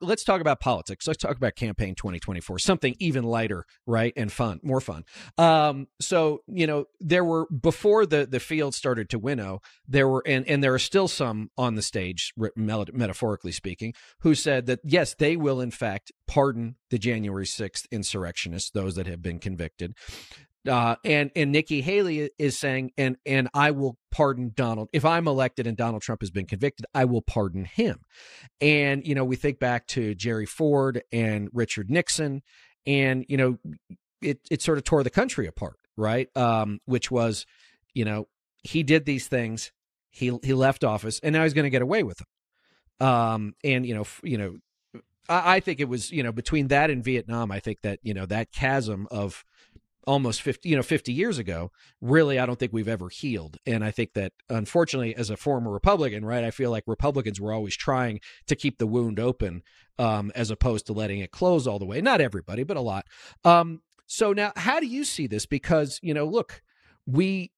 let's talk about politics. Let's talk about campaign 2024, something even lighter, right? And fun, more fun. So, there were, before the field started to winnow, there were, and there are still some on the stage, metaphorically speaking, who said that, yes, they will in fact pardon the January 6th insurrectionists, those that have been convicted. And Nikki Haley is saying, and I will pardon Donald. If I'm elected and Donald Trump has been convicted, I will pardon him. And, we think back to Jerry Ford and Richard Nixon, and, it sort of tore the country apart, right? Which was, he did these things, he left office, and now he's going to get away with them. I think it was, between that and Vietnam, I think that, that chasm of almost 50 years ago, really, I don't think we've ever healed. And I think that, unfortunately, as a former Republican, right, I feel like Republicans were always trying to keep the wound open, as opposed to letting it close all the way. Not everybody, but a lot. So now, how do you see this? Because, look, we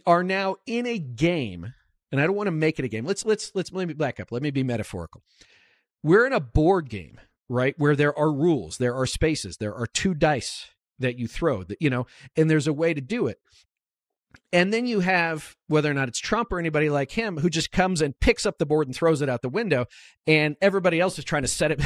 are now in a game, and I don't want to make it a game. Let me back up. Let me be metaphorical. We're in a board game, right, where there are rules, there are spaces, there are two dice that you throw, and there's a way to do it. And then you have, whether or not it's Trump or anybody like him, who just comes and picks up the board and throws it out the window, and everybody else is trying to set it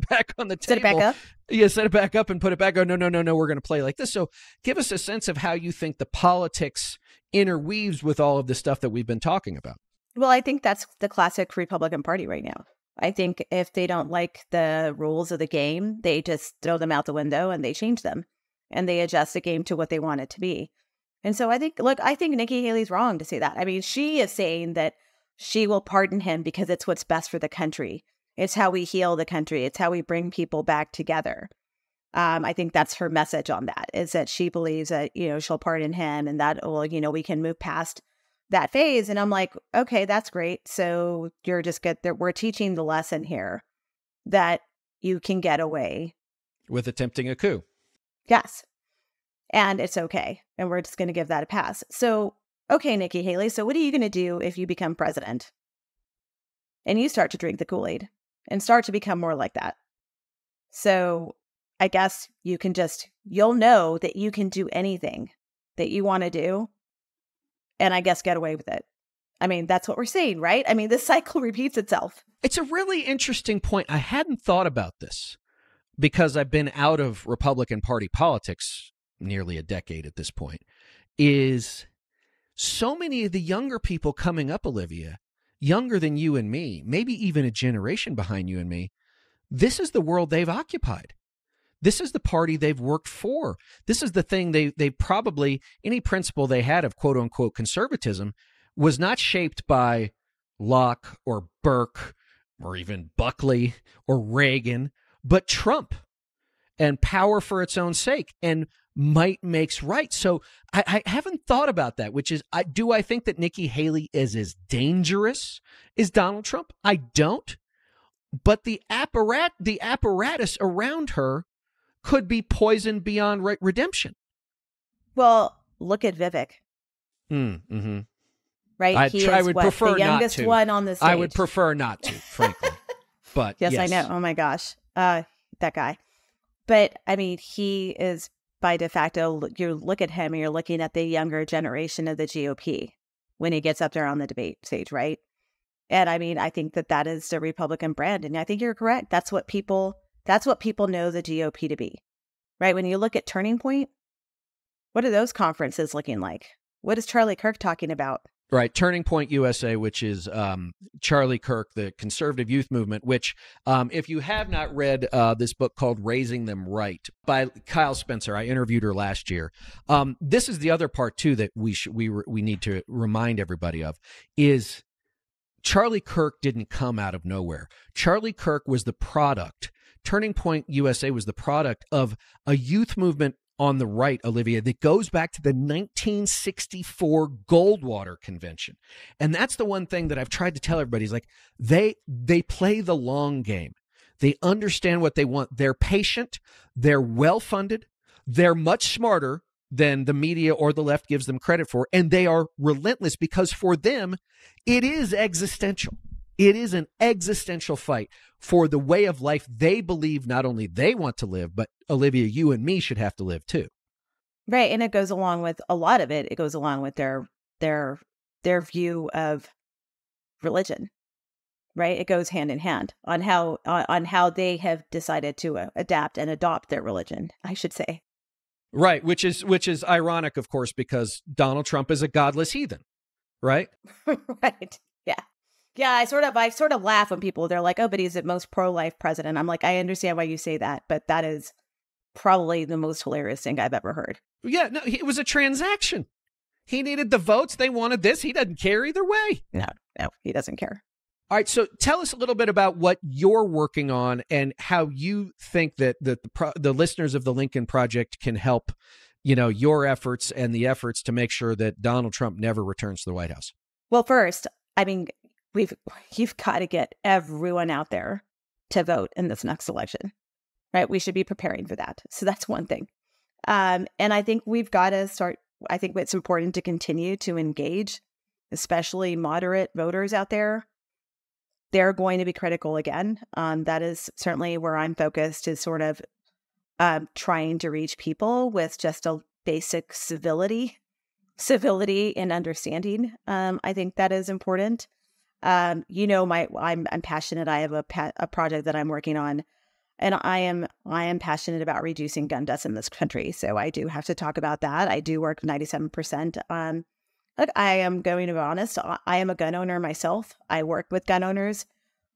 back on the table. Set it back up? Yeah, set it back up and put it back. Oh, no, we're going to play like this. So give us a sense of how you think the politics interweaves with all of the stuff that we've been talking about. Well, I think that's the classic Republican Party right now. I think if they don't like the rules of the game, they just throw them out the window and they change them. And they adjust the game to what they want it to be. And so I think Nikki Haley's wrong to say that. I mean, she is saying that she will pardon him because it's what's best for the country. It's how we heal the country. It's how we bring people back together. I think that's her message on that, is that she believes that, she'll pardon him and that, we can move past that phase. And I'm like, okay, that's great. So you're just we're teaching the lesson here that you can get away with attempting a coup. Yes. And it's okay. And we're just going to give that a pass. So, okay, Nikki Haley, so what are you going to do if you become president and you start to drink the Kool-Aid and start to become more like that? So I guess you'll know that you can do anything that you want to do and I guess get away with it. I mean, that's what we're saying, right? I mean, this cycle repeats itself. It's a really interesting point. I hadn't thought about this, because I've been out of Republican Party politics nearly a decade at this point, is so many of the younger people coming up, Olivia, younger than you and me, maybe even a generation behind you and me, this is the world they've occupied. This is the party they've worked for. This is the thing they probably, any principle they had of quote unquote conservatism was not shaped by Locke or Burke or even Buckley or Reagan, but Trump, and power for its own sake, and might makes right. So I haven't thought about that, which is, do I think that Nikki Haley is as dangerous as Donald Trump? I don't. But the apparatus around her could be poisoned beyond redemption. Well, look at Vivek. Mm-hmm. Right? I would prefer the youngest not to. one on the stage. I would prefer not to, frankly. But yes, I know. Oh my gosh. That guy. But I mean, he is by de facto, you look at him and you're looking at the younger generation of the GOP when he gets up there on the debate stage, right? And I mean, I think that is the Republican brand. And I think you're correct. That's what people know the GOP to be, right? When you look at Turning Point, what are those conferences looking like? What is Charlie Kirk talking about? Right. Turning Point USA, which is Charlie Kirk, the conservative youth movement, which if you have not read this book called Raising Them Right by Kyle Spencer, I interviewed her last year. This is the other part, too, that we need to remind everybody of is Charlie Kirk didn't come out of nowhere. Charlie Kirk was the product. Turning Point USA was the product of a youth movement on the right, Olivia, that goes back to the 1964 Goldwater Convention. And that's the one thing that I've tried to tell everybody is like, they play the long game. They understand what they want. They're patient. They're well-funded. They're much smarter than the media or the left gives them credit for. And they are relentless because for them, it is existential. It is an existential fight for the way of life they believe not only they want to live, but Olivia, you and me should have to live too. Right. And it goes along with a lot of it. It goes along with their view of religion. Right. It goes hand in hand on how they have decided to adapt and adopt their religion, I should say. Right. Which is ironic, of course, because Donald Trump is a godless heathen. Right. Right. Yeah. Yeah, I sort of laugh when they're like, "Oh, but he's the most pro-life president." I'm like, I understand why you say that, but that is probably the most hilarious thing I've ever heard. Yeah, no, it was a transaction. He needed the votes. They wanted this. He doesn't care either way. No, he doesn't care. All right, so tell us a little bit about what you're working on and how you think that the listeners of the Lincoln Project can help, your efforts and the efforts to make sure that Donald Trump never returns to the White House. Well, first, I mean, you've got to get everyone out there to vote in this next election, right? We should be preparing for that. So that's one thing. And I think we've got to start. I think it's important to continue to engage, especially moderate voters out there. They're going to be critical again. That is certainly where I'm focused, is sort of trying to reach people with just a basic civility and understanding. I think that is important. I'm passionate. I have a project that I'm working on, and I am passionate about reducing gun deaths in this country. So I do have to talk about that. I do work 97%. Look, I am going to be honest. I am a gun owner myself. I work with gun owners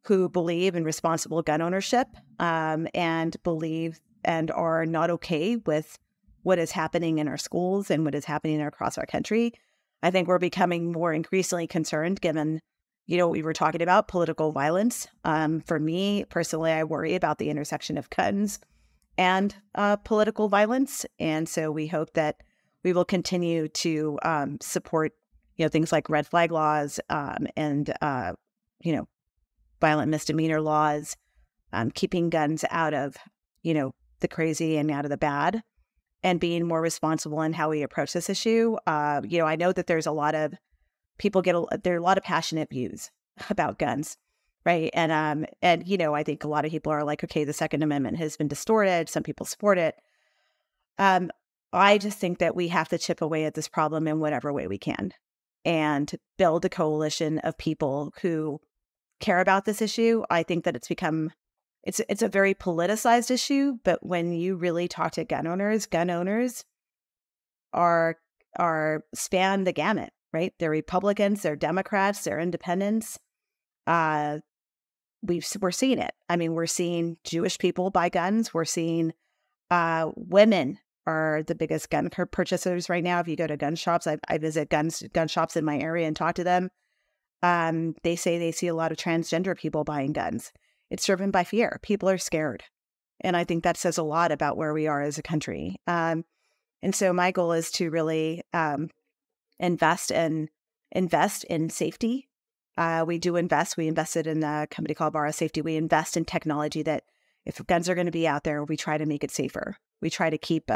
who believe in responsible gun ownership, and believe and are not okay with what is happening in our schools and what is happening across our country. I think we're becoming more increasingly concerned given, we were talking about political violence. For me personally, I worry about the intersection of guns and political violence. And so we hope that we will continue to support, things like red flag laws, and violent misdemeanor laws, keeping guns out of, the crazy and out of the bad, and being more responsible in how we approach this issue. I know that there's a lot of people there are a lot of passionate views about guns, right? And I think a lot of people are like, okay, the Second Amendment has been distorted. Some people support it. I just think that we have to chip away at this problem in whatever way we can, and build a coalition of people who care about this issue. I think that it's a very politicized issue, but when you really talk to gun owners are span the gamut, right? They're Republicans, they're Democrats, they're independents. We're seeing it. I mean, we're seeing Jewish people buy guns. We're seeing women are the biggest gun purchasers right now. If you go to gun shops, I visit gun shops in my area and talk to them. They say they see a lot of transgender people buying guns. It's driven by fear. People are scared. And I think that says a lot about where we are as a country. And so my goal is to really invest in safety. We do invest. We invested in a company called Barra Safety. We invest in technology that if guns are going to be out there, we try to make it safer. We try to keep,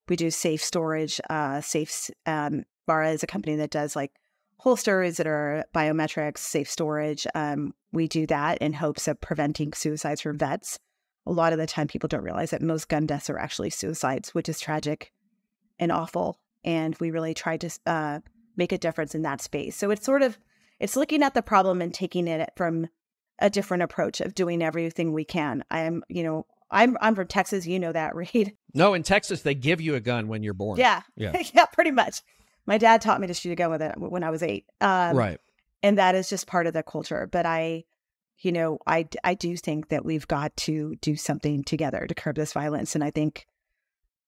we do safe storage, Barra is a company that does like holsters that are biometrics, safe storage. We do that in hopes of preventing suicides from vets. A lot of the time people don't realize that most gun deaths are actually suicides, which is tragic and awful. And we really try to make a difference in that space. So it's looking at the problem and taking it from a different approach of doing everything we can. I'm from Texas, that, Reed. No, in Texas, they give you a gun when you're born. Yeah. Yeah, pretty much. My dad taught me to shoot a gun with it when I was 8. Right. And that is just part of the culture. But I do think that we've got to do something together to curb this violence. And I think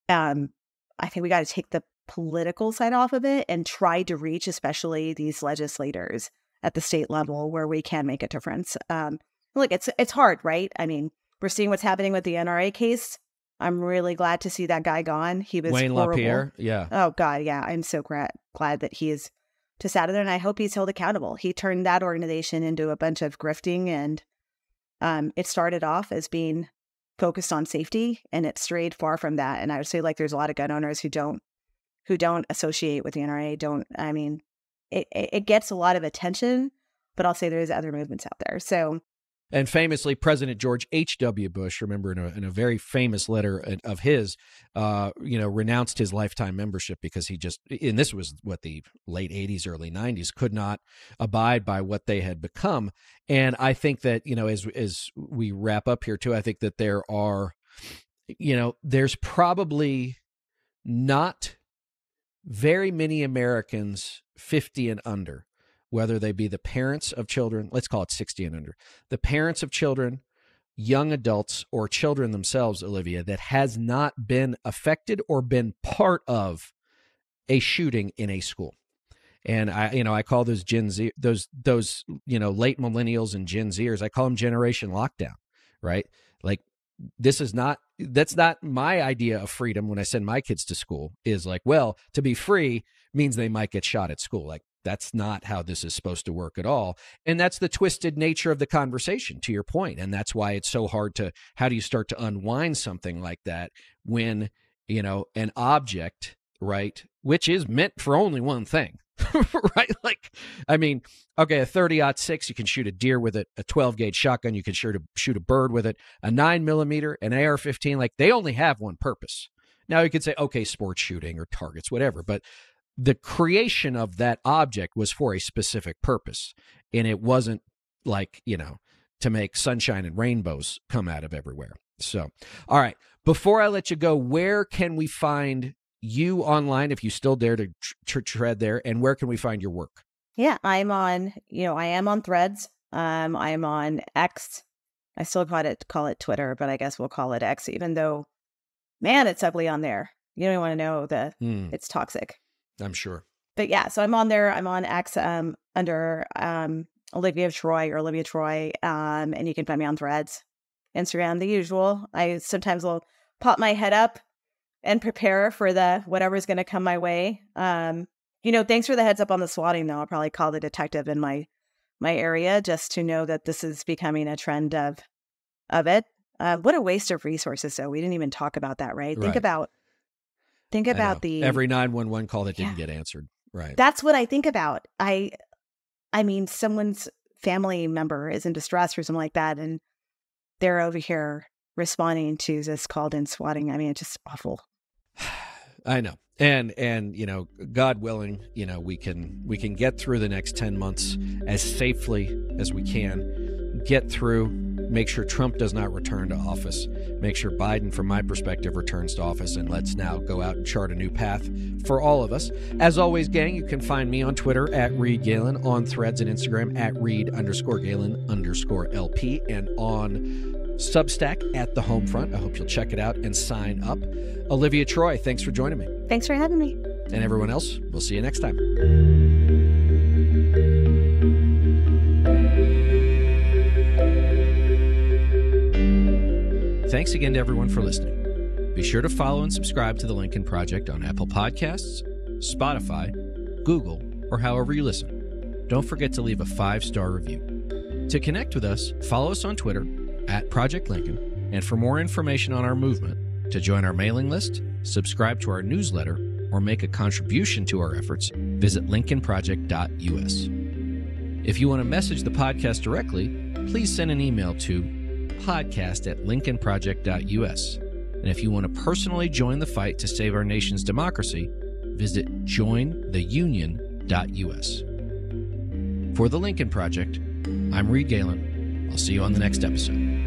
we got to take the political side off of it and try to reach, especially these legislators at the state level where we can make a difference. Look, it's hard, right? I mean, we're seeing what's happening with the NRA case. I'm really glad to see that guy gone. He was Wayne horrible. LaPierre. Yeah. Oh God. Yeah. I'm so glad that he is just out of there, and I hope he's held accountable. He turned that organization into a bunch of grifting, and it started off as being focused on safety, and it strayed far from that. And I would say, like, there's a lot of gun owners who don't associate with the NRA. It gets a lot of attention but I'll say there's other movements out there. So, and famously, President George H.W. Bush, remember in a very famous letter of his, renounced his lifetime membership because he just, and this was what the late 80s, early 90s, could not abide by what they had become. And I think that, as we wrap up here too, I think that there are, there's probably not very many Americans 50 and under, whether they be the parents of children, let's call it 60 and under, the parents of children, young adults, or children themselves, Olivia, that has not been affected or been part of a shooting in a school. And I call those Gen Z, those late millennials and Gen Zers, I call them Generation Lockdown, right? Like, that's not my idea of freedom when I send my kids to school, is like, well, to be free means they might get shot at school. Like, that's not how this is supposed to work at all. And that's the twisted nature of the conversation, to your point. And that's why it's so hard how do you start to unwind something like that when, an object, right, which is meant for only one thing, right? Like, I mean, okay, a 30-06, you can shoot a deer with it. A 12-gauge shotgun, you can shoot a bird with it. A 9mm, an AR-15, like, they only have one purpose. Now you could say, okay, sports shooting or targets, whatever, but the creation of that object was for a specific purpose. And it wasn't like, to make sunshine and rainbows come out of everywhere. So, all right, before I let you go, where can we find you online, if you still dare to tread there, and where can we find your work? Yeah, I'm on, I am on Threads. I'm on X. I still call it Twitter, but I guess we'll call it X, even though, man, it's ugly on there. You don't want to know it's toxic. I'm sure. But yeah, so I'm on there. I'm on X under Olivia Troye or Olivia Troye. And you can find me on Threads, Instagram, the usual. I sometimes will pop my head up and prepare for whatever's going to come my way. Thanks for the heads up on the swatting, though. I'll probably call the detective in my area just to know that this is becoming a trend of it. What a waste of resources, though. We didn't even talk about that, right? Think about every 911 call that didn't get answered. Right. That's what I think about. I mean, someone's family member is in distress or something like that, and they're over here responding to this called-in swatting. I mean, it's just awful. I know. And God willing, we can get through the next 10 months as safely as we can, get through, make sure Trump does not return to office, make sure Biden, from my perspective, returns to office, and let's now go out and chart a new path for all of us. As always, gang, you can find me on Twitter at Reed Galen, on Threads and Instagram at Reed_Galen_LP, and on Substack at the Homefront. I hope you'll check it out and sign up. Olivia Troye, thanks for joining me. Thanks for having me. And everyone else, we'll see you next time. Thanks again to everyone for listening. Be sure to follow and subscribe to The Lincoln Project on Apple Podcasts, Spotify, Google, or however you listen. Don't forget to leave a 5-star review. To connect with us, follow us on Twitter at Project Lincoln, and for more information on our movement, to join our mailing list, subscribe to our newsletter, or make a contribution to our efforts, visit lincolnproject.us. If you want to message the podcast directly, please send an email to podcast@lincolnproject.us. And if you want to personally join the fight to save our nation's democracy, visit jointheunion.us. For the Lincoln Project, I'm Reed Galen. I'll see you on the next episode.